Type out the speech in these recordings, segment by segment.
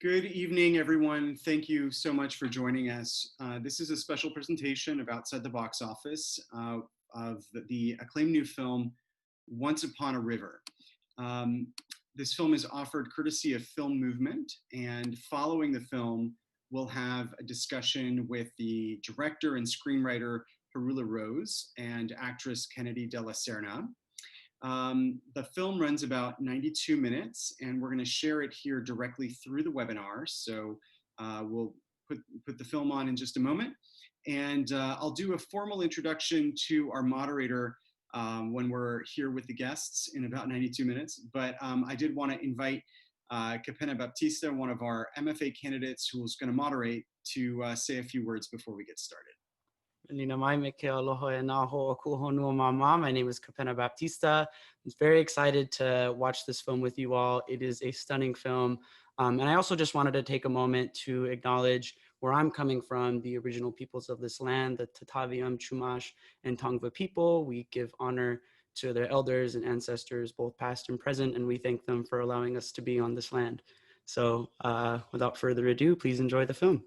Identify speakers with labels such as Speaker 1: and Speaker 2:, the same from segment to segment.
Speaker 1: Good evening, everyone. Thank you so much for joining us. This is a special presentation of Outside the Box Office of the acclaimed new film, Once Upon a River. This film is offered courtesy of Film Movement, and following the film, we'll have a discussion with the director and screenwriter Haroula Rose and actress Kenadi DelaCerna. The film runs about 92 minutes, and we're going to share it here directly through the webinar. So we'll put the film on in just a moment. And I'll do a formal introduction to our moderator when we're here with the guests in about 92 minutes. But I did want to invite Kapena Baptista, one of our MFA candidates who's going to moderate, to say a few words before we get started.
Speaker 2: My name is Kapena Baptista. I'm very excited to watch this film with you all. It is a stunning film. And I also just wanted to take a moment to acknowledge where I'm coming from, the original peoples of this land, the Tataviam, Chumash, and Tongva people. We give honor to their elders and ancestors, both past and present, and we thank them for allowing us to be on this land. So without further ado, please enjoy the film.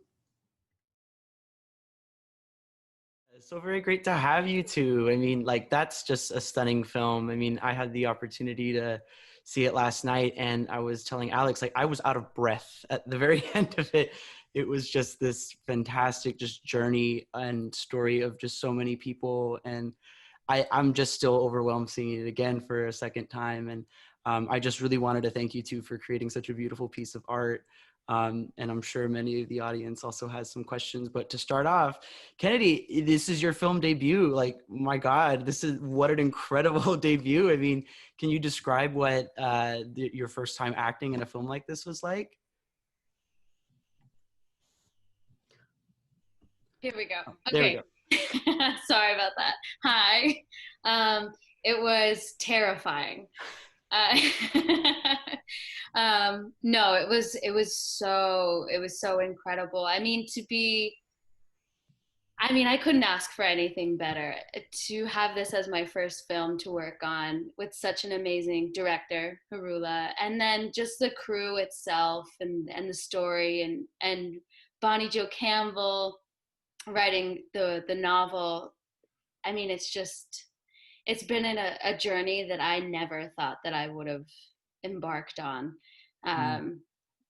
Speaker 2: It's so very great to have you two. I mean, like, that's just a stunning film. I mean, I had the opportunity to see it last night, and I was telling Alex, like, I was out of breath at the very end of it. It was just this fantastic just journey and story of just so many people. And I'm just still overwhelmed seeing it again for a second time. And I just really wanted to thank you two for creating such a beautiful piece of art. And I'm sure many of the audience also has some questions. But to start off, Kenadi, this is your film debut. Like, my God, what an incredible debut. I mean, can you describe what your first time acting in a film like this was like?
Speaker 3: Here we go.
Speaker 2: Okay.
Speaker 3: There we go. Sorry about that. Hi. It was terrifying. No, it was so incredible. I mean, I couldn't ask for anything better. To have this as my first film to work on with such an amazing director, Haroula, and then just the crew itself and the story and Bonnie Jo Campbell writing the novel. I mean, it's been in a journey that I never thought that I would have embarked on.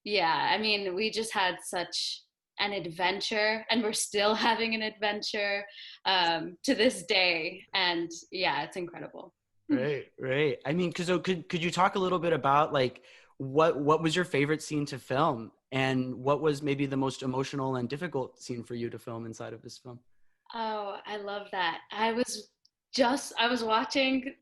Speaker 3: Yeah, I mean, we just had such an adventure, and we're still having an adventure to this day. And yeah, it's incredible.
Speaker 2: Right. I mean, could you talk a little bit about, like, what was your favorite scene to film, and what was maybe the most emotional and difficult scene for you to film inside of this film?
Speaker 3: Oh, I love that. I was just watching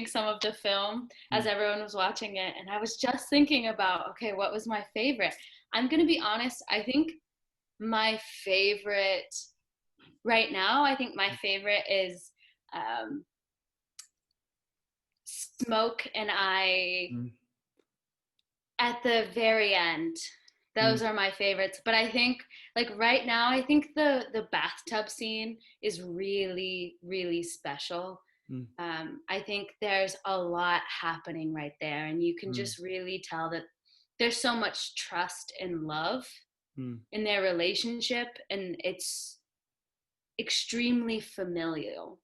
Speaker 3: some of the film as everyone was watching it, and I was just thinking about, okay, what was my favorite? I'm gonna be honest, I think my favorite right now, is Smoke and I at the very end. Those are my favorites. But I think, like, right now, I think the bathtub scene is really, really special. I think there's a lot happening right there, and you can just really tell that there's so much trust and love in their relationship, and it's extremely familial.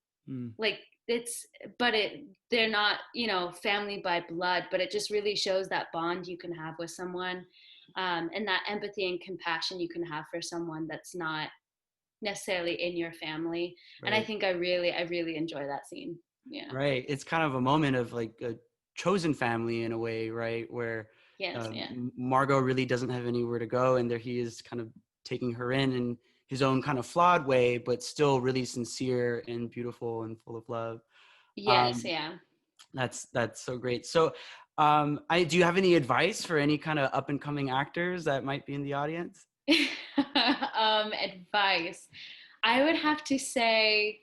Speaker 3: Like, they're not, family by blood, but it just really shows that bond you can have with someone, and that empathy and compassion you can have for someone that's not necessarily in your family. Right. And I think I really enjoy that scene. Yeah.
Speaker 2: Right. It's kind of a moment of, like, a chosen family in a way, right? Where Margo really doesn't have anywhere to go, and there he is, kind of taking her in his own kind of flawed way, but still really sincere and beautiful and full of love.
Speaker 3: Yes. Yeah.
Speaker 2: That's so great. So do you have any advice for any kind of up and coming actors that might be in the audience?
Speaker 3: Advice. I would have to say,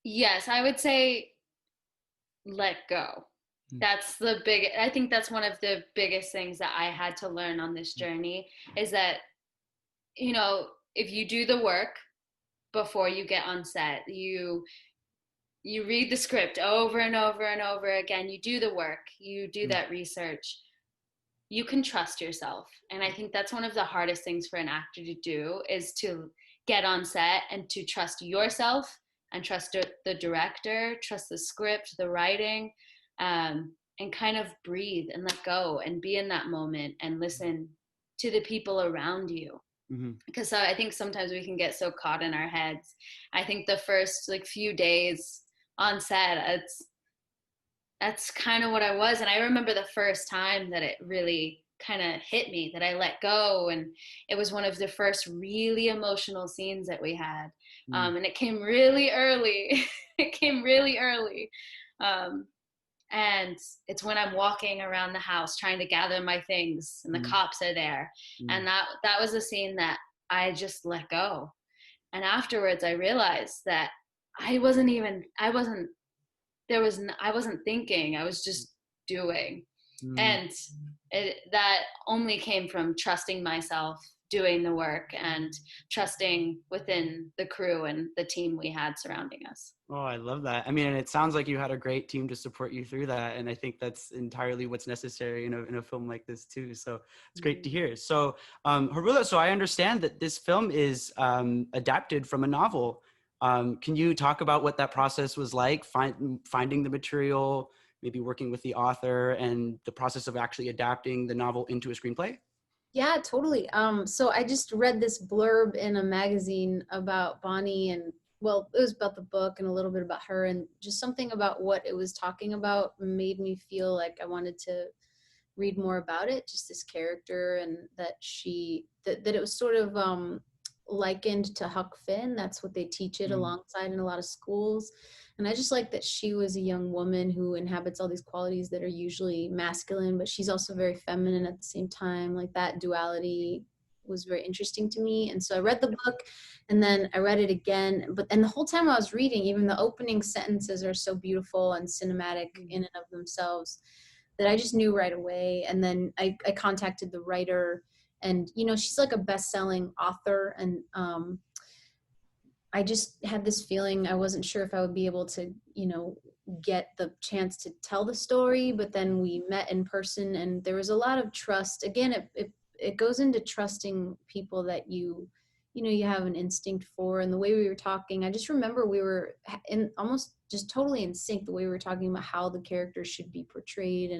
Speaker 3: yes, I would say let go. I think that's one of the biggest things that I had to learn on this journey, is that, if you do the work before you get on set, you read the script over and over and over again, you do the work, you do that research, you can trust yourself. And I think that's one of the hardest things for an actor to do, is to get on set and to trust yourself and trust the director, trust the script, the writing, and kind of breathe and let go and be in that moment and listen to the people around you. Because I think sometimes we can get so caught in our heads. I think the first like few days on set, that's kind of what I was. And I remember the first time that it really kind of hit me, that I let go. And it was one of the first really emotional scenes that we had. And it came really early. And it's when I'm walking around the house trying to gather my things, and the cops are there. And that was a scene that I just let go. And afterwards I realized that I wasn't thinking, I was just doing. And that only came from trusting myself, doing the work, and trusting within the crew and the team we had surrounding us.
Speaker 2: Oh, I love that. I mean, and it sounds like you had a great team to support you through that. And I think that's entirely what's necessary in a film like this too. So it's great to hear. So Haroula, so I understand that this film is adapted from a novel. Can you talk about what that process was like, finding the material, maybe working with the author, and the process of actually adapting the novel into a screenplay?
Speaker 4: Yeah, totally. So I just read this blurb in a magazine about Bonnie, and well, it was about the book and a little bit about her, and just something about what it was talking about made me feel like I wanted to read more about it, just this character, and that that it was sort of likened to Huck Finn. That's what they teach it alongside in a lot of schools. And I just like that she was a young woman who inhabits all these qualities that are usually masculine, but she's also very feminine at the same time. Like, that duality was very interesting to me. And so I read the book, and then I read it again. And the whole time I was reading, even the opening sentences are so beautiful and cinematic in and of themselves that I just knew right away. And then I contacted the writer, and, you know, she's like a best-selling author. And I just had this feeling I wasn't sure if I would be able to, you know, get the chance to tell the story. But then we met in person, and there was a lot of trust. Again, it goes into trusting people that you have an instinct for. And the way we were talking, I just remember we were in almost just totally in sync, the way we were talking about how the characters should be portrayed.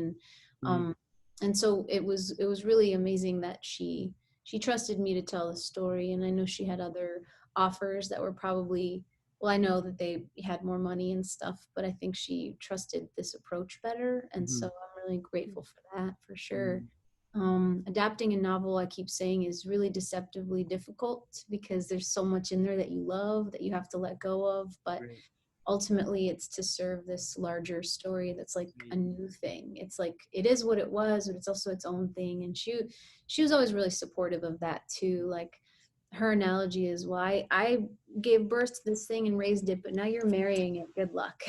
Speaker 4: And so it was really amazing that she trusted me to tell the story. And I know she had other offers that were probably, well, I know that they had more money and stuff, but I think she trusted this approach better. And so I'm really grateful for that, for sure. Adapting a novel, I keep saying, is really deceptively difficult, because there's so much in there that you love that you have to let go of. But ultimately it's to serve this larger story that's like a new thing. It's like, it is what it was, but it's also its own thing. And she was always really supportive of that too. Like, her analogy is, well, I gave birth to this thing and raised it, but now you're marrying it. Good luck.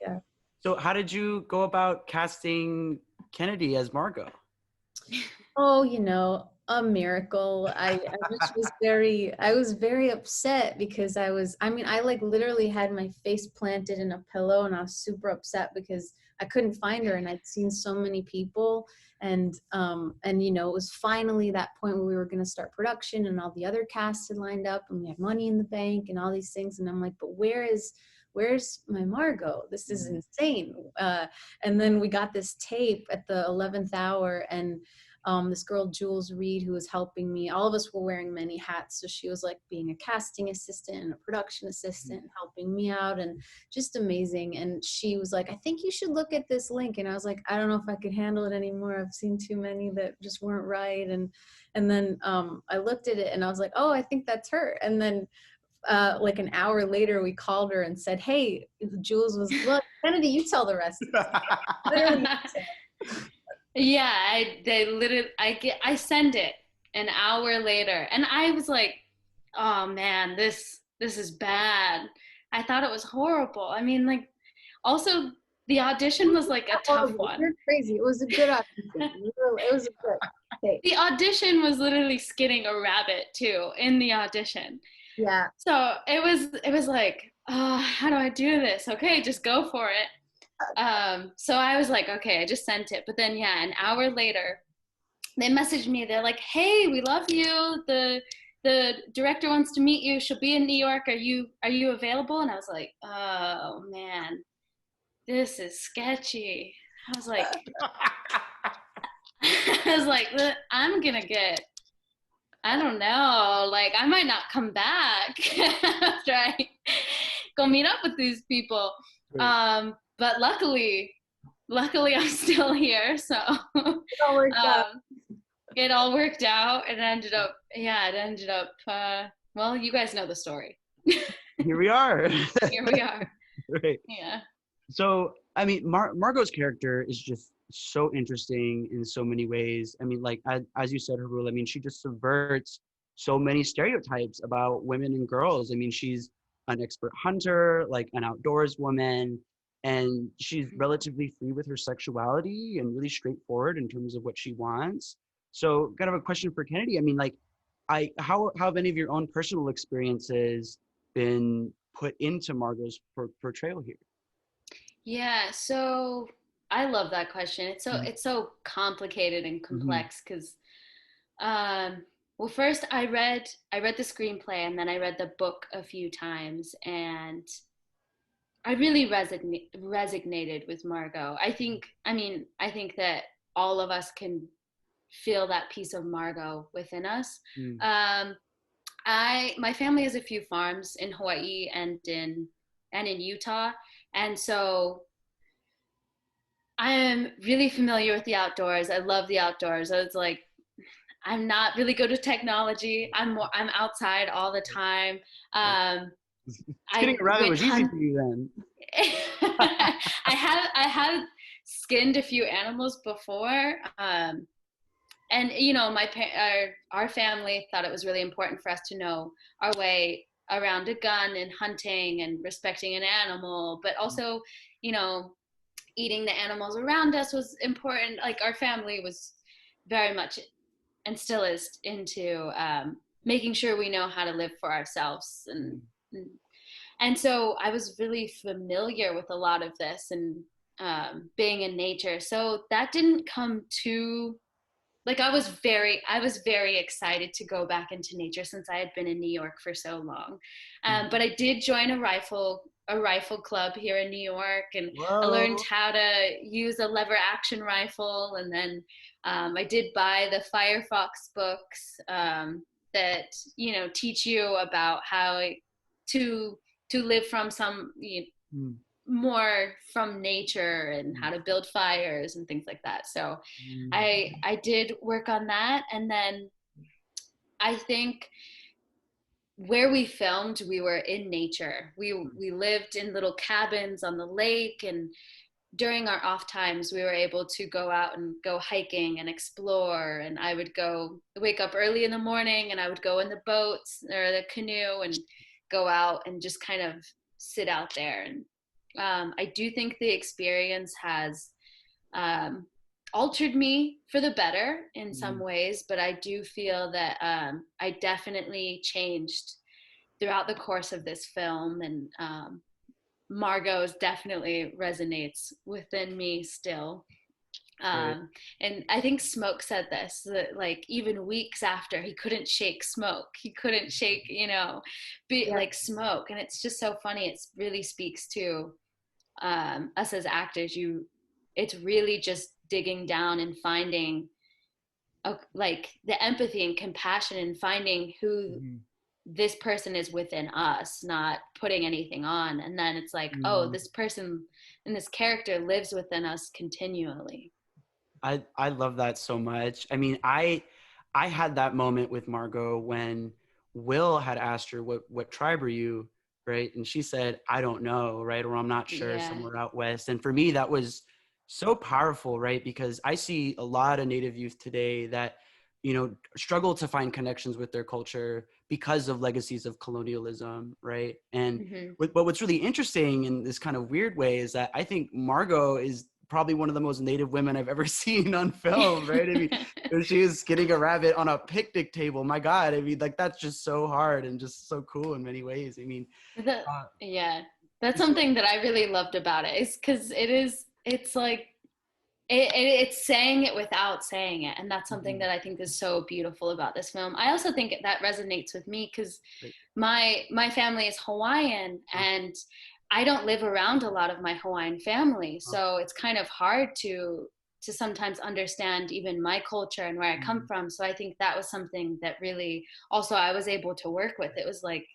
Speaker 4: Yeah.
Speaker 2: So how did you go about casting Kenadi as Margo?
Speaker 4: Oh, you know, a miracle. I was very upset, because I like literally had my face planted in a pillow, and I was super upset because I couldn't find her, and I'd seen so many people. And you know, it was finally that point where we were going to start production, and all the other casts had lined up, and we had money in the bank and all these things. And I'm like, but where's my Margo? This is insane. And then we got this tape at the 11th hour, and this girl, Jules Reed, who was helping me, all of us were wearing many hats. So she was like being a casting assistant and a production assistant, helping me out, and just amazing. And she was like, I think you should look at this link. And I was like, I don't know if I could handle it anymore. I've seen too many that just weren't right. And then I looked at it, and I was like, oh, I think that's her. And then like an hour later, we called her and said, hey, Jules was, look, Kennedy, you tell the rest.
Speaker 3: Yeah, I sent it an hour later, and I was like, oh man, this is bad. I thought it was horrible. I mean, like, also the audition was like a tough one.
Speaker 4: You're crazy. It was a good audition. It was a good. Okay.
Speaker 3: The audition was literally skinning a rabbit too in the audition.
Speaker 4: Yeah.
Speaker 3: So it was like, oh, how do I do this? Okay, just go for it. So I was like, okay, I just sent it. But then, yeah, an hour later, they messaged me. They're like, hey, we love you. The director wants to meet you. She'll be in New York. Are you available? And I was like, oh man, this is sketchy. I was like, I'm gonna get, I don't know, like I might not come back after I go meet up with these people. Right. But luckily I'm still here. So it all worked out. It ended up, well, you guys know the story.
Speaker 2: Here we are.
Speaker 3: Here we are.
Speaker 2: Right.
Speaker 3: Yeah.
Speaker 2: So, I mean, Margot's character is just so interesting in so many ways. I mean, like, as you said, Haroula, I mean, she just subverts so many stereotypes about women and girls. I mean, she's an expert hunter, like an outdoors woman, and she's relatively free with her sexuality and really straightforward in terms of what she wants. So kind of a question for Kenadi. I mean, like, how have any of your own personal experiences been put into Margot's portrayal here?
Speaker 3: Yeah, so I love that question. It's so complicated and complex because, well, first I read the screenplay and then I read the book a few times, and I really resonated with Margo. I think that all of us can feel that piece of Margo within us. My family has a few farms in Hawaii and in Utah, and so I am really familiar with the outdoors. I love the outdoors. So it's like I'm not really good with technology. I'm outside all the time.
Speaker 2: Getting around was easy for you then.
Speaker 3: I have skinned a few animals before. And you know, our family thought it was really important for us to know our way around a gun and hunting and respecting an animal, but also, you know, eating the animals around us was important. Like our family was very much, and still is, into making sure we know how to live for ourselves, and so I was really familiar with a lot of this and being in nature. So that didn't come too. Like I was very excited to go back into nature since I had been in New York for so long. But I did join a rifle club here in New York, and I learned how to use a lever action rifle. And then I did buy the Firefox books that, you know, teach you about how to live from some, you know, more from nature and how to build fires and things like that. So I did work on that. And then I think where we filmed, we were in nature. We lived in little cabins on the lake, and during our off times we were able to go out and go hiking and explore. And I would wake up early in the morning, and I would go in the boats or the canoe and go out and just kind of sit out there. And I do think the experience has altered me for the better in some ways, but I do feel that I definitely changed throughout the course of this film, and Margo's definitely resonates within me still. And I think Smoke said this, that like even weeks after, he couldn't shake Smoke. He couldn't shake, you know, like Smoke. And it's just so funny. It really speaks to us as actors. It's really just digging down and finding like the empathy and compassion, and finding who this person is within us, not putting anything on. And then it's like, oh, this person and this character lives within us continually.
Speaker 2: I love that so much. I mean, I had that moment with Margo when Will had asked her, what tribe are you, right? And she said, I don't know, right? Or I'm not sure, somewhere out west. And for me, that was so powerful, right? Because I see a lot of Native youth today that, you know, struggle to find connections with their culture because of legacies of colonialism, right? And but what's really interesting in this kind of weird way is that I think Margo is probably one of the most Native women I've ever seen on film, right? I mean, she was skinning a rabbit on a picnic table. My God, I mean, like that's just so hard and just so cool in many ways. I mean,
Speaker 3: That's something that I really loved about it, is because it's like, it's saying it without saying it. And that's something that I think is so beautiful about this film. I also think that resonates with me because my family is Hawaiian, and I don't live around a lot of my Hawaiian family. So it's kind of hard to sometimes understand even my culture and where I come from. So I think that was something that really also I was able to work with. It was like,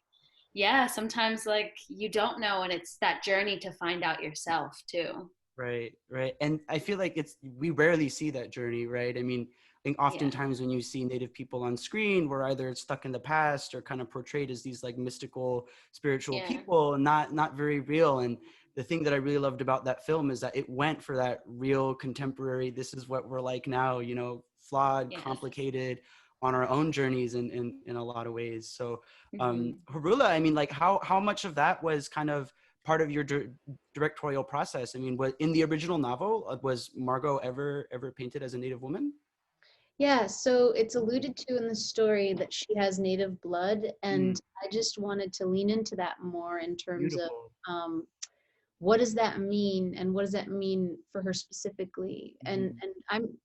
Speaker 3: yeah, sometimes like you don't know, and it's that journey to find out yourself too.
Speaker 2: Right. And I feel like we rarely see that journey, right? I mean, I think oftentimes when you see Native people on screen, we're either stuck in the past or kind of portrayed as these like mystical, spiritual people, and not very real. And the thing that I really loved about that film is that it went for that real contemporary, this is what we're like now, you know, flawed, complicated, on our own journeys in a lot of ways. So Haroula, I mean, like how much of that was kind of part of your directorial process? I mean, in the original novel, was Margo ever painted as a Native woman?
Speaker 4: Yeah, so it's alluded to in the story that she has Native blood, and I just wanted to lean into that more in terms
Speaker 2: Beautiful.
Speaker 4: of what does that mean, and what does that mean for her specifically. And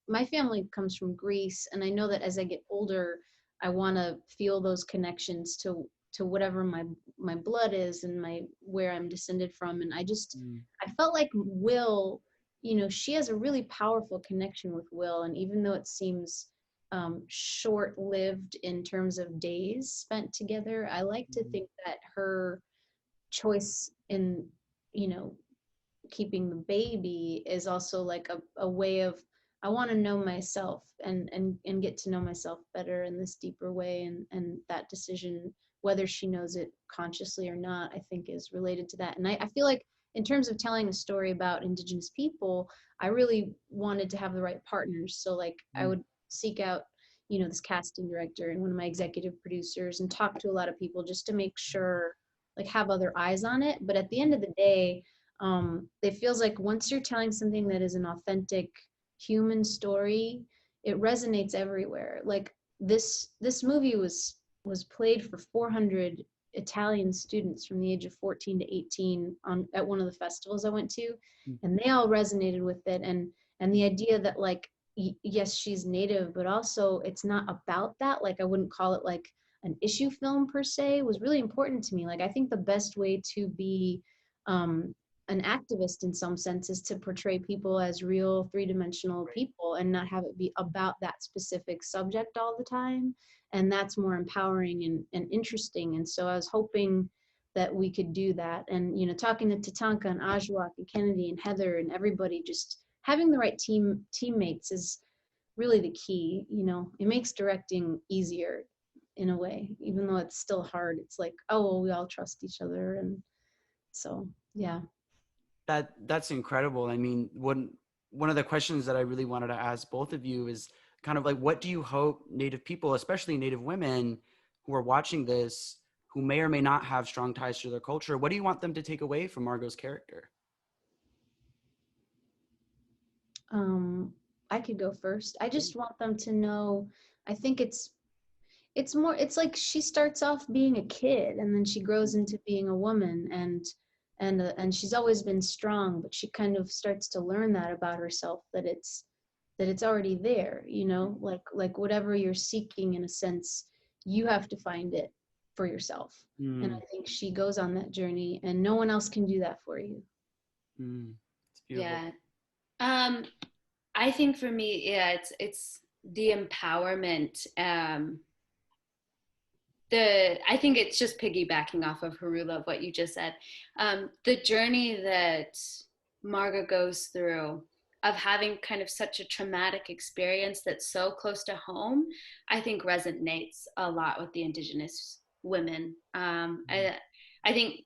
Speaker 4: my family comes from Greece, and I know that as I get older, I want to feel those connections to whatever my blood is and where I'm descended from. And I felt like Will, you know, she has a really powerful connection with Will, and even though it seems short-lived in terms of days spent together, I like to think that her choice in, you know, keeping the baby is also like a way of, I want to know myself and get to know myself better in this deeper way, and that decision, whether she knows it consciously or not, I think is related to that. And I feel like in terms of telling a story about Indigenous people, I really wanted to have the right partners. So like I would seek out, you know, this casting director and one of my executive producers and talk to a lot of people just to make sure, like, have other eyes on it. But at the end of the day, it feels like once you're telling something that is an authentic human story, it resonates everywhere. Like this movie was played for 400 Italian students from the age of 14 to 18 at one of the festivals I went to, and they all resonated with it. And the idea that like, yes, she's Native, but also it's not about that. Like I wouldn't call it like an issue film per se, was really important to me. Like I think the best way to be an activist in some sense is to portray people as real three-dimensional people and not have it be about that specific subject all the time. And that's more empowering and interesting. And so I was hoping that we could do that. And, you know, talking to Tatanka and Ajuawak and Kennedy and Heather and everybody, just having the right teammates is really the key. You know, it makes directing easier in a way, even though it's still hard. It's like, oh, well, we all trust each other. And so, yeah.
Speaker 2: That's incredible. I mean, one of the questions that I really wanted to ask both of you is kind of like, what do you hope Native people, especially Native women who are watching this, who may or may not have strong ties to their culture, what do you want them to take away from Margo's character?
Speaker 4: I could go first. I just want them to know, I think it's like she starts off being a kid and then she grows into being a woman, and she's always been strong, but she kind of starts to learn that about herself, that it's already there, you know, like whatever you're seeking, in a sense, you have to find it for yourself. And I think she goes on that journey, and no one else can do that for you.
Speaker 2: It's beautiful.
Speaker 3: Yeah. I think for me, yeah, it's the empowerment. I think it's just piggybacking off of Haroula, of what you just said. The journey that Margo goes through of having kind of such a traumatic experience that's so close to home, I think resonates a lot with the Indigenous women. I think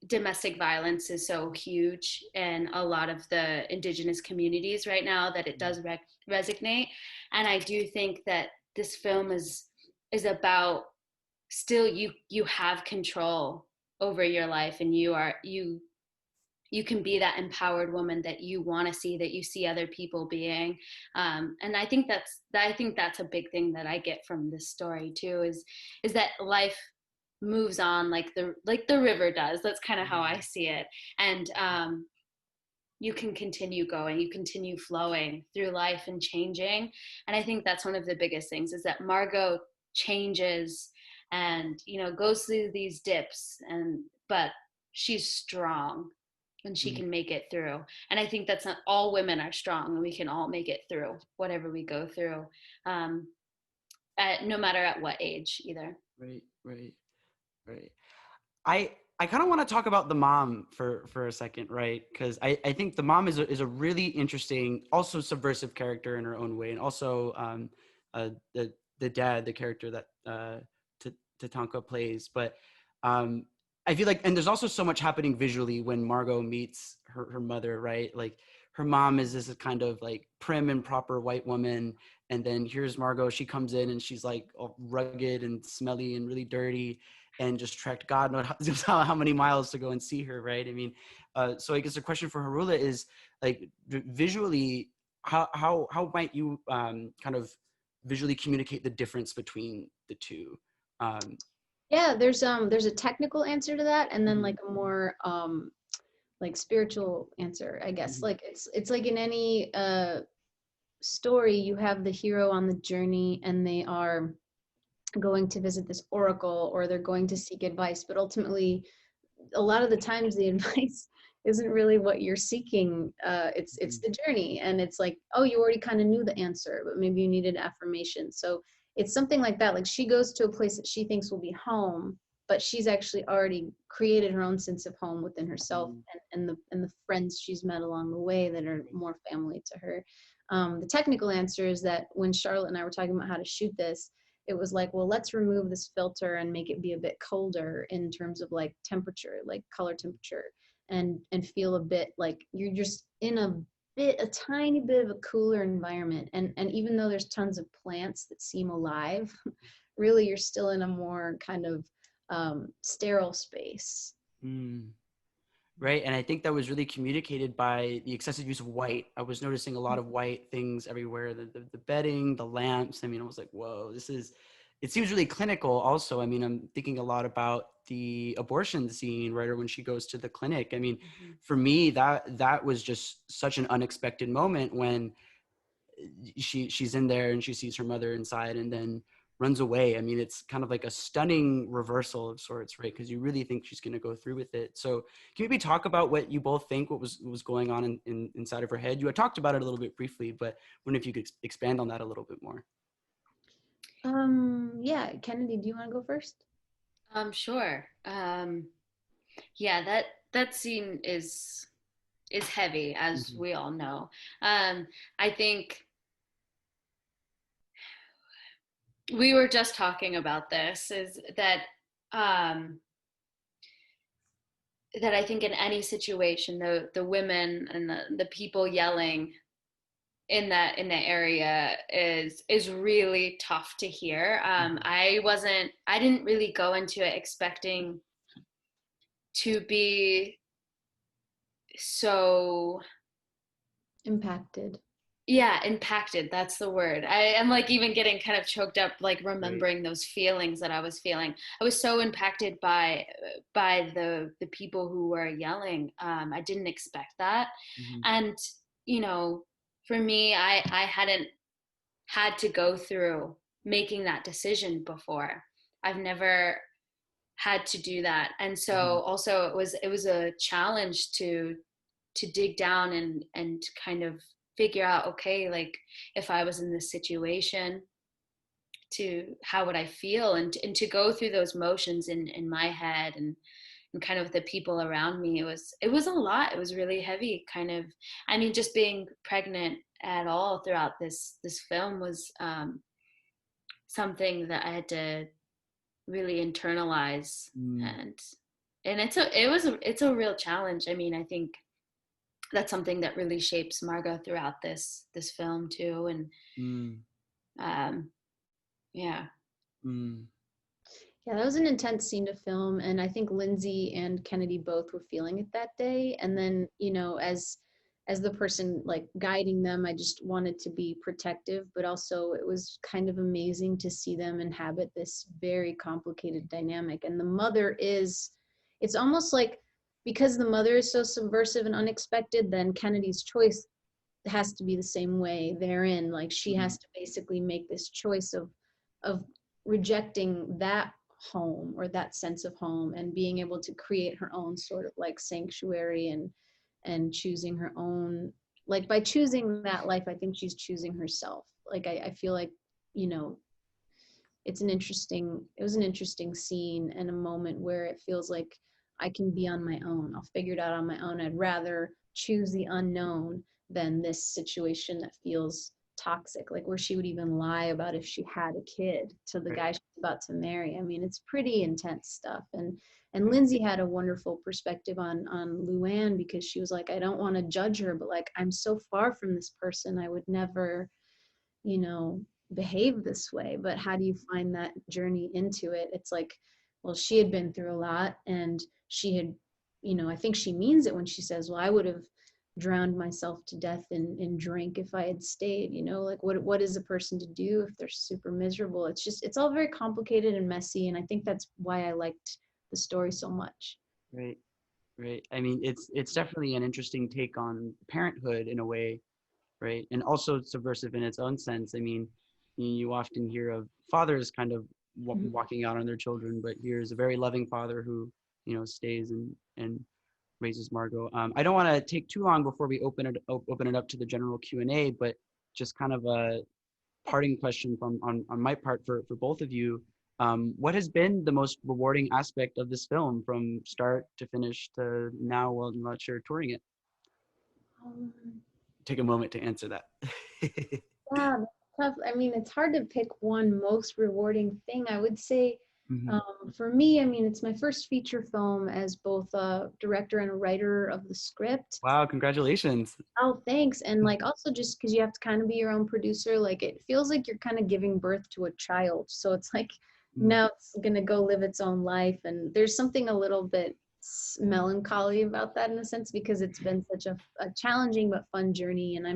Speaker 3: domestic violence is so huge in a lot of the Indigenous communities right now that it does resonate. And I do think that this film is about still you have control over your life, and you can be that empowered woman that you want to see, that you see other people being. And I think that's a big thing that I get from this story too, is that life moves on like the river does. That's kind of how I see it. And you can continue going, you continue flowing through life and changing. And I think that's one of the biggest things, is that Margo changes and, you know, goes through these dips, but she's strong and she can make it through. And I think that's not, all women are strong and we can all make it through whatever we go through, no matter at what age either.
Speaker 2: Right. I kind of want to talk about the mom for a second, right? Because I think the mom is a really interesting, also subversive character in her own way, and also the dad, the character that Tatanka plays. But I feel like, and there's also so much happening visually when Margo meets her mother, right? Like her mom is this kind of like prim and proper white woman, and then here's Margo. She comes in and she's like all rugged and smelly and really dirty, and just trekked God knows how many miles to go and see her, right? I mean, so I guess the question for Haroula is like visually, how might you kind of visually communicate the difference between the two?
Speaker 4: Yeah, there's a technical answer to that, and then like a more like spiritual answer, I guess. Like it's like in any story, you have the hero on the journey and they are going to visit this oracle, or they're going to seek advice, but ultimately a lot of the times the advice isn't really what you're seeking. It's the journey, and it's like, oh, you already kind of knew the answer, but maybe you needed affirmation. So it's something like that. Like she goes to a place that she thinks will be home, but she's actually already created her own sense of home within herself, and the friends she's met along the way that are more family to her. The technical answer is that when Charlotte and I were talking about how to shoot this, it was like, well, let's remove this filter and make it be a bit colder in terms of like temperature, like color temperature, and feel a bit like you're just in a tiny bit of a cooler environment. And even though there's tons of plants that seem alive, really you're still in a more kind of sterile space.
Speaker 2: Right. And I think that was really communicated by the excessive use of white. I was noticing a lot of white things everywhere, the bedding, the lamps. I mean, I was like, whoa, it seems really clinical also. I mean, I'm thinking a lot about the abortion scene, right? Or when she goes to the clinic. I mean, for me, that was just such an unexpected moment when she's in there and she sees her mother inside and then runs away. I mean, it's kind of like a stunning reversal of sorts, right? Because you really think she's going to go through with it. So can you maybe talk about what you both think, what was going on inside of her head? You had talked about it a little bit briefly, but I wonder if you could expand on that a little bit more.
Speaker 4: Yeah, Kennedy, do you want to go first?
Speaker 3: Sure. Yeah, that scene is heavy, as we all know. I think we were just talking about this, is that that I think in any situation, the women and the people yelling in the area is really tough to hear. I didn't really go into it expecting to be so
Speaker 4: impacted.
Speaker 3: Yeah, impacted. That's the word. I am like even getting kind of choked up, like remembering those feelings that I was feeling. I was so impacted by the people who were yelling. I didn't expect that. And, you know, for me, I hadn't had to go through making that decision before. I've never had to do that. And so also it was a challenge to dig down and kind of figure out, okay, like if I was in this situation, how would I feel, and to go through those motions in my head and kind of the people around me. It was a lot. It was really heavy, kind of. I mean, just being pregnant at all throughout this film was something that I had to really internalize, and it's a real challenge. I mean, I think that's something that really shapes Margo throughout this film too, and yeah.
Speaker 4: Yeah, that was an intense scene to film, and I think Lindsay and Kennedy both were feeling it that day. And then, you know, as as the person like guiding them, I just wanted to be protective, but also it was kind of amazing to see them inhabit this very complicated dynamic. And the mother is, it's almost like, because the mother is so subversive and unexpected, then Kennedy's choice has to be the same way therein. Like she has to basically make this choice of rejecting that home or that sense of home and being able to create her own sort of like sanctuary and choosing her own, like by choosing that life, I think she's choosing herself. Like I feel like, you know, it was an interesting scene and a moment where it feels like I can be on my own. I'll figure it out on my own. I'd rather choose the unknown than this situation that feels toxic, like where she would even lie about if she had a kid to the guy she's about to marry. I mean, it's pretty intense stuff. And Lindsay had a wonderful perspective on Luann, because she was like, I don't want to judge her, but like, I'm so far from this person, I would never, you know, behave this way. But how do you find that journey into it? It's like, well, she had been through a lot, and she had, you know, I think she means it when she says, well, I would have drowned myself to death in drink if I had stayed. You know, like what is a person to do if they're super miserable? It's just, it's all very complicated and messy, and I think that's why I liked the story so much.
Speaker 2: Right. I mean, it's definitely an interesting take on parenthood in a way, right? And also subversive in its own sense. I mean, you often hear of fathers kind of walking out on their children, but here's a very loving father who, you know, stays and raises Margo. I don't want to take too long before we open it up to the general Q&A, but just kind of a parting question on my part for both of you. What has been the most rewarding aspect of this film from start to finish to now, while I'm not sure touring it? Take a moment to answer that.
Speaker 4: Yeah, that's tough. I mean, it's hard to pick one most rewarding thing. I would say, for me, I mean, it's my first feature film as both a director and a writer of the script.
Speaker 2: Wow, congratulations.
Speaker 4: Oh, thanks. And like also just because you have to kind of be your own producer, like it feels like you're kind of giving birth to a child. So it's like now it's gonna go live its own life. And there's something a little bit melancholy about that in a sense, because it's been such a challenging but fun journey. And I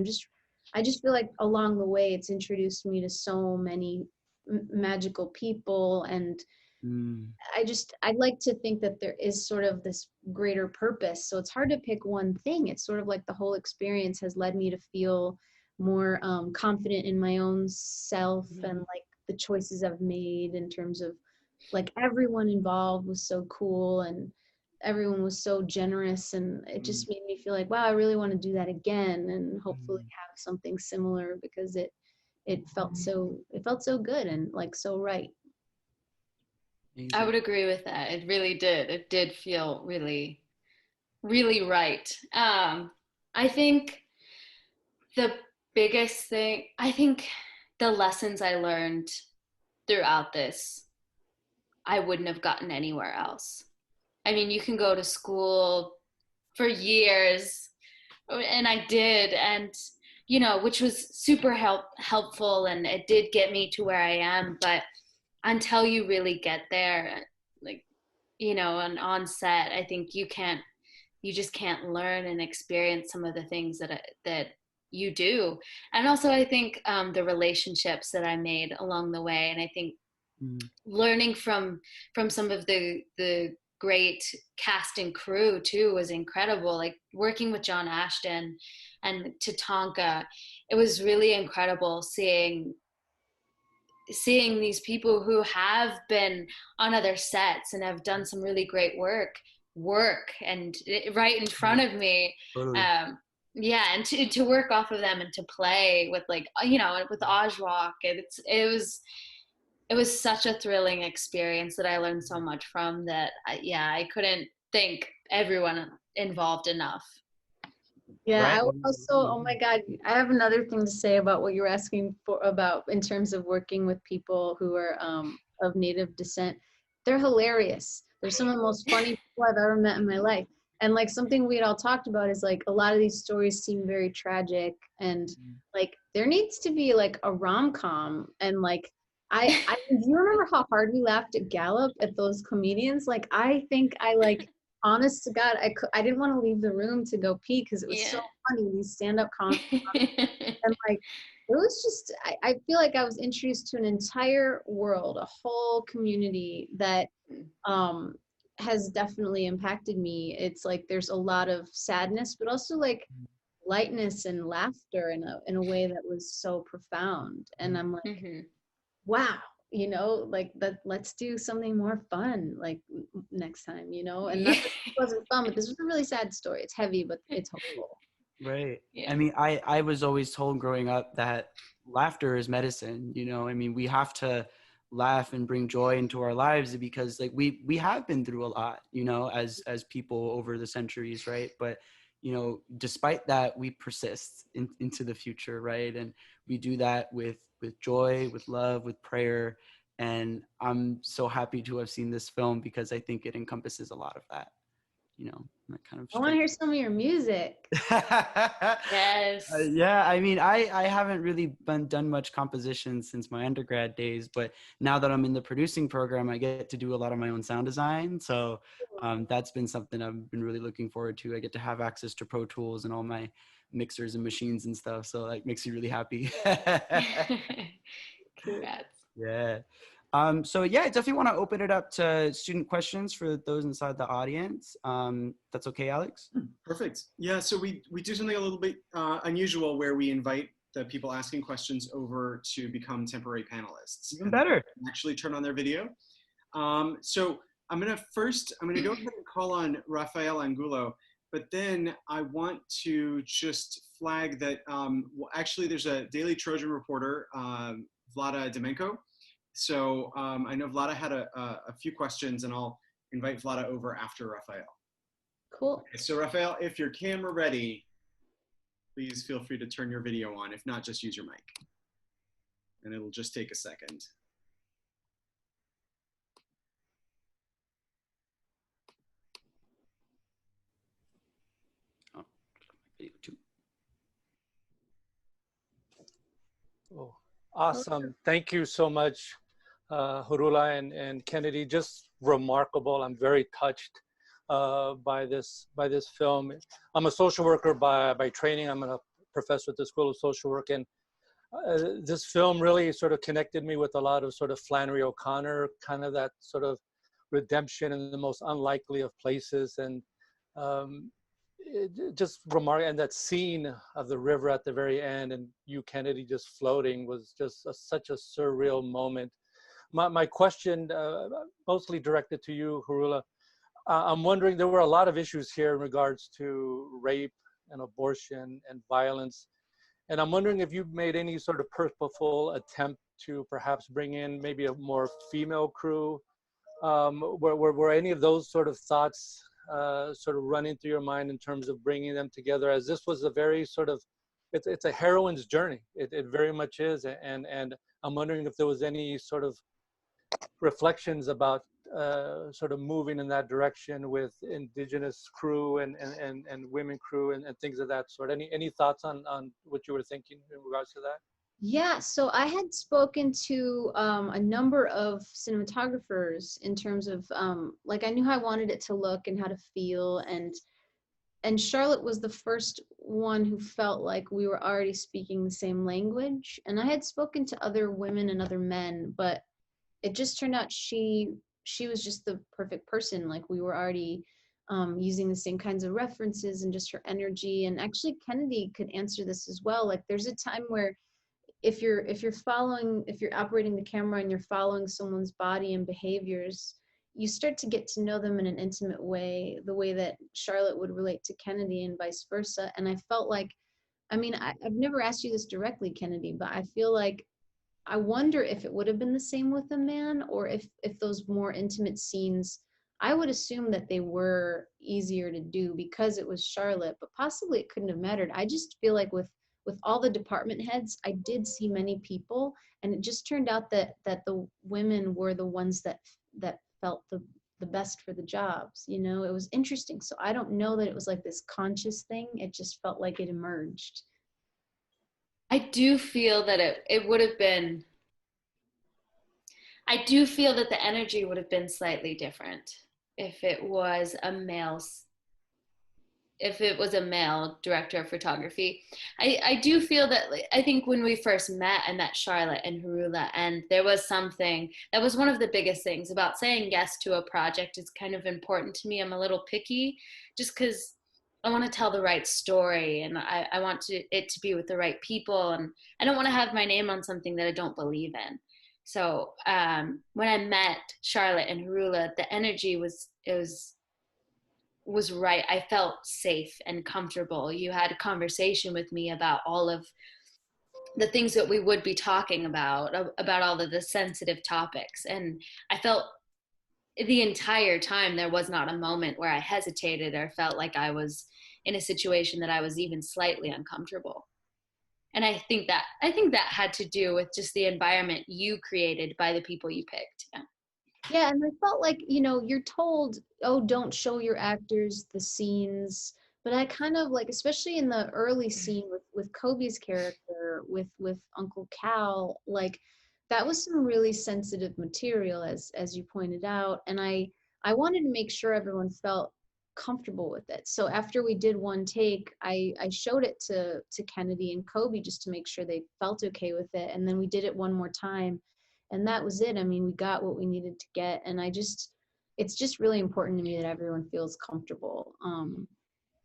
Speaker 4: just feel like along the way it's introduced me to so many magical people, and I'd like to think that there is sort of this greater purpose. So it's hard to pick one thing. It's sort of like the whole experience has led me to feel more confident in my own self and like the choices I've made in terms of like everyone involved was so cool and everyone was so generous, and it just made me feel like, wow, I really want to do that again and hopefully have something similar, because it felt so good and like so right.
Speaker 3: I would agree with that. It really did. It did feel really, really right. I think the biggest thing, I think the lessons I learned throughout this, I wouldn't have gotten anywhere else. I mean, you can go to school for years, and I did, and, you know, which was super helpful, and it did get me to where I am, but until you really get there, like, you know, and on set, I think you just can't learn and experience some of the things that you do. And also I think the relationships that I made along the way, and I think learning from some of the great cast and crew too was incredible. Like working with John Ashton and Tatanka, it was really incredible seeing these people who have been on other sets and have done some really great work and right in front of me.
Speaker 2: Totally.
Speaker 3: Yeah, and to work off of them and to play with, like, you know, with Ajuawak, it was such a thrilling experience that I learned so much from that. I couldn't thank everyone involved enough.
Speaker 4: Yeah,
Speaker 2: Right.
Speaker 4: I would also, oh my God, I have another thing to say about what you were asking for about in terms of working with people who are of Native descent. They're hilarious. They're some of the most funny people I've ever met in my life. And like something we had all talked about is like a lot of these stories seem very tragic, and like there needs to be like a rom-com. And like I do you remember how hard we laughed at Gallup at those comedians? Like I think I like honest to God, I didn't want to leave the room to go pee because it was so funny, these stand-up comics. And like, it was just, I feel like I was introduced to an entire world, a whole community that has definitely impacted me. It's like there's a lot of sadness, but also like lightness and laughter in a way that was so profound. And I'm like, wow, you know, like let's do something more fun like next time, you know. And not that it wasn't fun, but this was a really sad story. It's heavy, but it's hopeful.
Speaker 2: Right.
Speaker 3: Yeah.
Speaker 2: I mean, I was always told growing up that laughter is medicine, you know. I mean, we have to laugh and bring joy into our lives because like we have been through a lot, you know, as people over the centuries, right? But you know, despite that, we persist into the future, right? And we do that with joy, with love, with prayer. And I'm so happy to have seen this film because I think it encompasses a lot of that, you know, that kind of
Speaker 4: I want to hear some of your music.
Speaker 3: Yes.
Speaker 2: Yeah, I mean, I haven't really done much composition since my undergrad days, but now that I'm in the producing program, I get to do a lot of my own sound design. So that's been something I've been really looking forward to. I get to have access to Pro Tools and all my mixers and machines and stuff. So that makes me really happy.
Speaker 3: Congrats.
Speaker 2: Yeah. So yeah, I definitely want to open it up to student questions for those inside the audience. That's okay, Alex?
Speaker 1: Perfect. Yeah, so we do something a little bit unusual where we invite the people asking questions over to become temporary panelists.
Speaker 2: Even better.
Speaker 1: Actually turn on their video. So I'm gonna go ahead and call on Rafael Angulo, but then I want to just flag that, actually there's a Daily Trojan reporter, Vlada Demenko. So I know Vlada had a few questions, and I'll invite Vlada over after Rafael.
Speaker 4: Cool.
Speaker 1: Okay, so Rafael, if your camera ready, please feel free to turn your video on. If not, just use your mic. And it'll just take a second.
Speaker 2: Oh, video too.
Speaker 5: Oh, awesome. Thank you so much, Haroula and Kennedy. Just remarkable. I'm very touched by this film. I'm a social worker by training. I'm a professor at the School of Social Work, and this film really sort of connected me with a lot of sort of Flannery O'Connor, kind of that sort of redemption in the most unlikely of places. And just remarkable. And that scene of the river at the very end and you, Kennedy, just floating was just such a surreal moment. My question, mostly directed to you, Haroula. I'm wondering, there were a lot of issues here in regards to rape and abortion and violence. And I'm wondering if you've made any sort of purposeful attempt to perhaps bring in maybe a more female crew. Were any of those sort of thoughts sort of running through your mind in terms of bringing them together, as this was a very sort of, it's a heroine's journey. It very much is. And I'm wondering if there was any sort of reflections about sort of moving in that direction with indigenous crew and women crew and things of that sort. Any thoughts on what you were thinking in regards to that?
Speaker 4: Yeah, so I had spoken to a number of cinematographers in terms of like, I knew how I wanted it to look and how to feel, and Charlotte was the first one who felt like we were already speaking the same language. And I had spoken to other women and other men, but it just turned out she was just the perfect person. Like, we were already using the same kinds of references and just her energy. And actually Kennedy could answer this as well. Like, there's a time where if you're operating the camera and you're following someone's body and behaviors, you start to get to know them in an intimate way, the way that Charlotte would relate to Kennedy and vice versa. And I felt like, I mean, I've never asked you this directly, Kennedy, but I feel like, I wonder if it would have been the same with a man, or if those more intimate scenes, I would assume that they were easier to do because it was Charlotte, but possibly it couldn't have mattered. I just feel like with all the department heads, I did see many people, and it just turned out that the women were the ones that felt the best for the jobs. You know, it was interesting. So I don't know that it was like this conscious thing. It just felt like it emerged.
Speaker 3: I do feel that it would have been, I do feel that the energy would have been slightly different if it was a male director of photography. I do feel that, like, I think when we first met, I met Charlotte and Haroula, and there was something that was one of the biggest things about saying yes to a project. Is kind of important to me. I'm a little picky just because I want to tell the right story, and I want it to be with the right people, and I don't want to have my name on something that I don't believe in. So when I met Charlotte and Haroula, the energy was right. I felt safe and comfortable. You had a conversation with me about all of the things that we would be talking about all of the sensitive topics. And I felt the entire time there was not a moment where I hesitated or felt like I was in a situation that I was even slightly uncomfortable. And I think that had to do with just the environment you created by the people you picked. Yeah.
Speaker 4: Yeah, and I felt like, you're told, oh, don't show your actors the scenes. But I kind of like, especially in the early scene with Kobe's character, with Uncle Cal, like that was some really sensitive material, as you pointed out. And I wanted to make sure everyone felt comfortable with it. So after we did one take, I showed it to Kenadi and Kobe just to make sure they felt okay with it. And then we did it one more time. And that was it. I mean, we got what we needed to get. And it's just really important to me that everyone feels comfortable.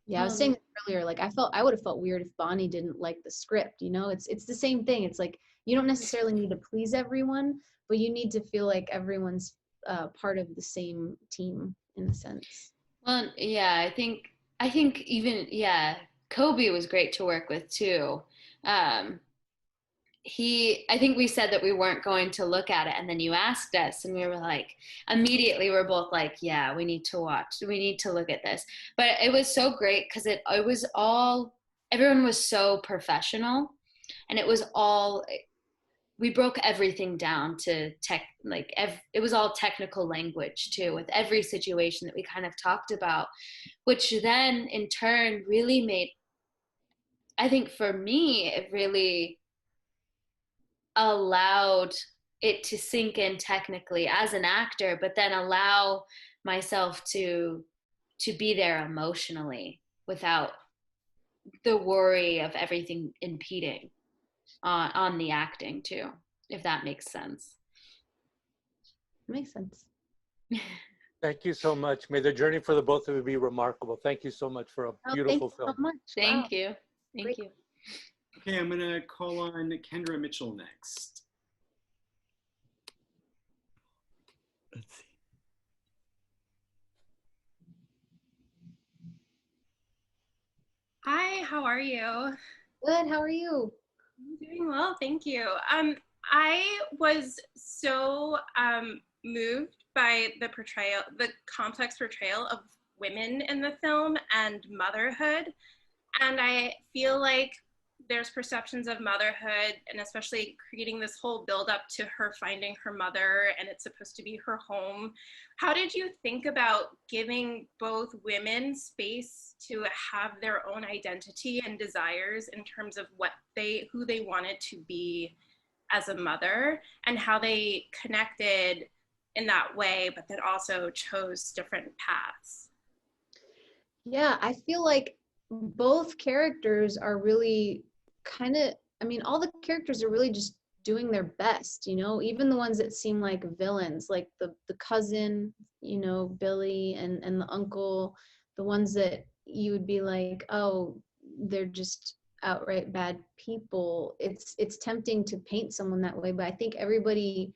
Speaker 4: Yeah, I was saying earlier, like I would have felt weird if Bonnie didn't like the script, it's the same thing. It's like, you don't necessarily need to please everyone, but you need to feel like everyone's part of the same team in a sense.
Speaker 3: Well, yeah, I think even, yeah, Kobe was great to work with too. I think we said that we weren't going to look at it, and then you asked us, and we were like, immediately we're both like, yeah, we need to look at this. But it was so great because it was all, everyone was so professional, and we broke everything down to it was all technical language too, with every situation that we kind of talked about, which then in turn really made, I think for me, it really allowed it to sink in technically as an actor, but then allow myself to be there emotionally without the worry of everything impeding on the acting too, if that makes sense.
Speaker 4: Makes sense.
Speaker 5: Thank you so much. May the journey for the both of you be remarkable. Thank you so much for a beautiful film.
Speaker 4: Thank you so much.
Speaker 3: Thank
Speaker 4: Wow.
Speaker 3: you. Thank you.
Speaker 1: Okay, I'm gonna call on Kendra Mitchell next.
Speaker 2: Let's see.
Speaker 6: Hi, how are you?
Speaker 4: Good, how are you?
Speaker 6: I'm doing well, thank you. I was so moved by the complex portrayal of women in the film and motherhood. And I feel like there's perceptions of motherhood, and especially creating this whole build up to her finding her mother, and it's supposed to be her home. How did you think about giving both women space to have their own identity and desires in terms of who they wanted to be as a mother, and how they connected in that way, but then also chose different paths?
Speaker 4: Yeah, I feel like both characters are really all the characters are really just doing their best, even the ones that seem like villains, like the cousin, Billy, and the uncle, the ones that you would be like, oh, they're just outright bad people. It's tempting to paint someone that way, but I think everybody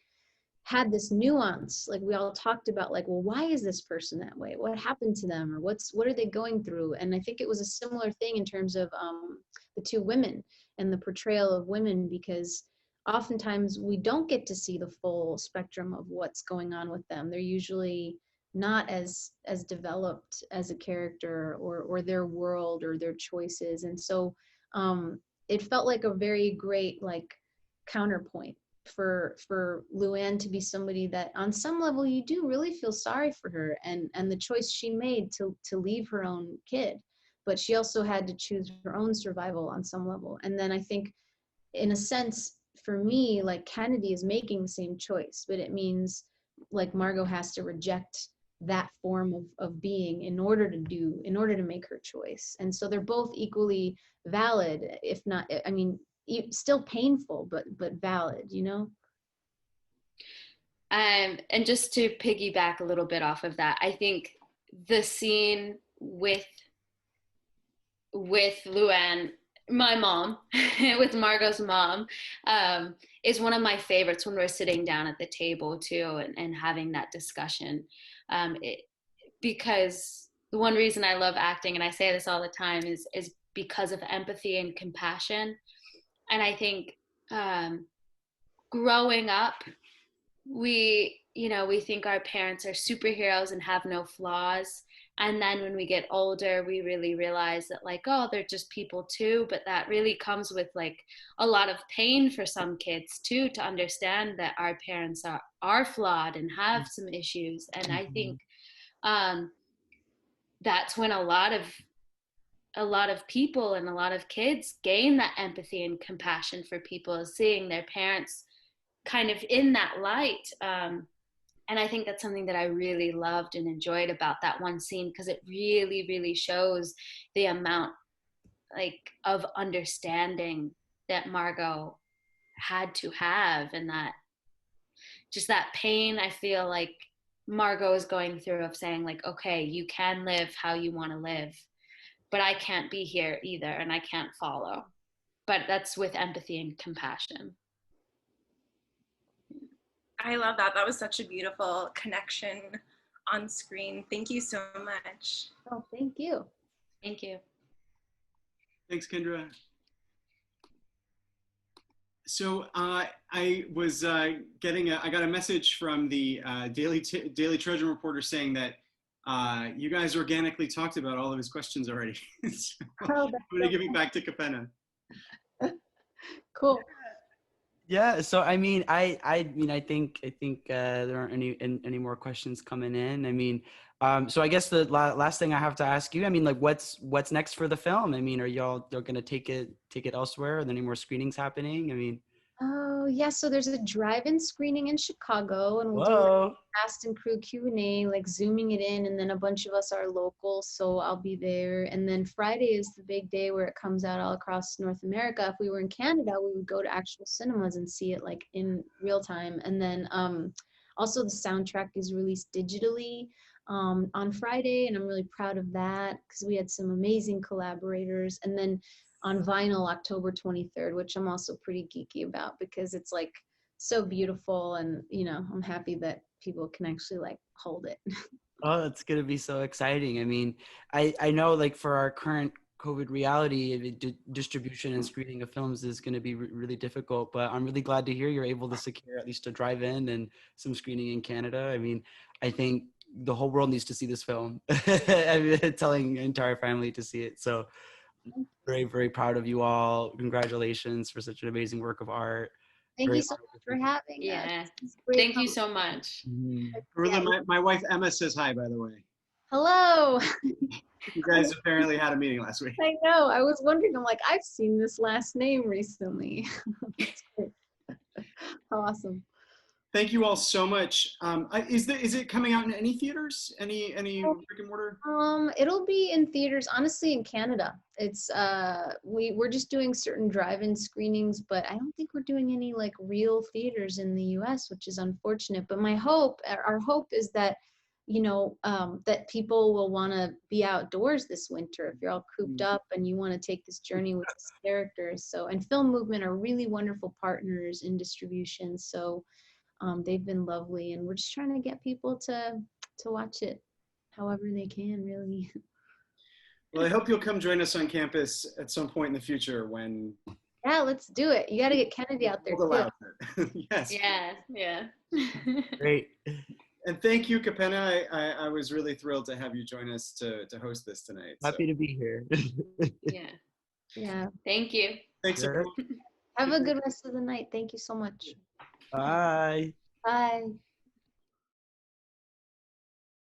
Speaker 4: had this nuance, like we all talked about, like, well, why is this person that way? What happened to them? Or what are they going through? And I think it was a similar thing in terms of the two women and the portrayal of women, because oftentimes we don't get to see the full spectrum of what's going on with them. They're usually not as developed as a character or their world or their choices. And so it felt like a very great counterpoint for Luann to be somebody that on some level you do really feel sorry for her and the choice she made to leave her own kid, but she also had to choose her own survival on some level. And then I think in a sense for me, like, Kenadi is making the same choice, but it means like Margo has to reject that form of being in order to make her choice. And so they're both equally valid, if not, I mean, still painful, but valid, you know?
Speaker 3: And just to piggyback a little bit off of that, I think the scene with Luann, my mom, with Margot's mom, is one of my favorites when we're sitting down at the table too, and having that discussion. Because the one reason I love acting, and I say this all the time, is because of empathy and compassion. And I think growing up, we think our parents are superheroes and have no flaws. And then when we get older, we really realize that, like, oh, they're just people too. But that really comes with like a lot of pain for some kids too, to understand that our parents are flawed and have some issues. And I think that's when a lot of people and a lot of kids gain that empathy and compassion for people, seeing their parents kind of in that light. And I think that's something that I really loved and enjoyed about that one scene, because it really, really shows the amount like of understanding that Margot had to have, and that just that pain I feel like Margot is going through, of saying like, okay, you can live how you want to live, but I can't be here either, and I can't follow. But that's with empathy and compassion.
Speaker 6: I love that. That was such a beautiful connection on screen. Thank you so much.
Speaker 4: Oh, thank you.
Speaker 3: Thank you.
Speaker 1: Thanks, Kendra. So I was I got a message from the Daily Trojans reporter saying that you guys organically talked about all of his questions already. So I'm going to give it back to Kapena.
Speaker 4: Cool.
Speaker 2: Yeah, so I mean, I think there aren't any more questions coming in. I mean, so I guess the last thing I have to ask you, I mean, like, what's next for the film? I mean, are y'all gonna take it elsewhere? Are there any more screenings happening? I mean,
Speaker 4: Oh yeah, so there's a drive-in screening in Chicago, and we'll do
Speaker 2: whoa,
Speaker 4: cast and crew Q&A, like zooming it in, and then a bunch of us are local, so I'll be there. And then Friday is the big day where it comes out all across North America. If we were in Canada, we would go to actual cinemas and see it like in real time. And then also the soundtrack is released digitally on Friday, and I'm really proud of that because we had some amazing collaborators. And then on vinyl, October 23rd, which I'm also pretty geeky about because it's like so beautiful, and you know, I'm happy that people can actually like hold it.
Speaker 2: oh, it's gonna be so exciting. I mean, I know like for our current COVID reality, distribution and screening of films is going to be really difficult, but I'm really glad to hear you're able to secure at least a drive-in and some screening in Canada. I mean, I think the whole world needs to see this film. I'm telling the entire family to see it. So very, very proud of you all. Congratulations for such an amazing work of art.
Speaker 4: Thank
Speaker 2: Very
Speaker 4: you so much for having
Speaker 3: Yeah.
Speaker 4: us.
Speaker 3: Thank you so much.
Speaker 1: Haroula, my wife Emma says hi, by the way.
Speaker 4: Hello.
Speaker 1: You guys apparently had a meeting last week.
Speaker 4: I know. I was wondering. I'm like, I've seen this last name recently. That's great. How awesome.
Speaker 1: Thank you all so much. Is it coming out in any theaters? Any brick and mortar?
Speaker 4: It'll be in theaters, honestly, in Canada. It's we're just doing certain drive-in screenings, but I don't think we're doing any like real theaters in the US, which is unfortunate. But our hope is that, you know, that people will want to be outdoors this winter if you're all cooped up and you want to take this journey with these characters. So, and Film Movement are really wonderful partners in distribution. So they've been lovely, and we're just trying to get people to watch it however they can, really.
Speaker 1: Well, I hope you'll come join us on campus at some point in the future when.
Speaker 4: Yeah, let's do it. You got to get Kennedy out there too.
Speaker 1: Yes.
Speaker 3: Yeah.
Speaker 2: Great.
Speaker 1: And thank you, Kapena. I was really thrilled to have you join us to host this tonight.
Speaker 2: Happy to be here.
Speaker 3: Yeah.
Speaker 4: Yeah.
Speaker 3: Thank you.
Speaker 1: Thanks,
Speaker 2: Sure.
Speaker 1: everyone.
Speaker 4: Have a good rest of the night. Thank you so much.
Speaker 2: Bye.
Speaker 4: Bye.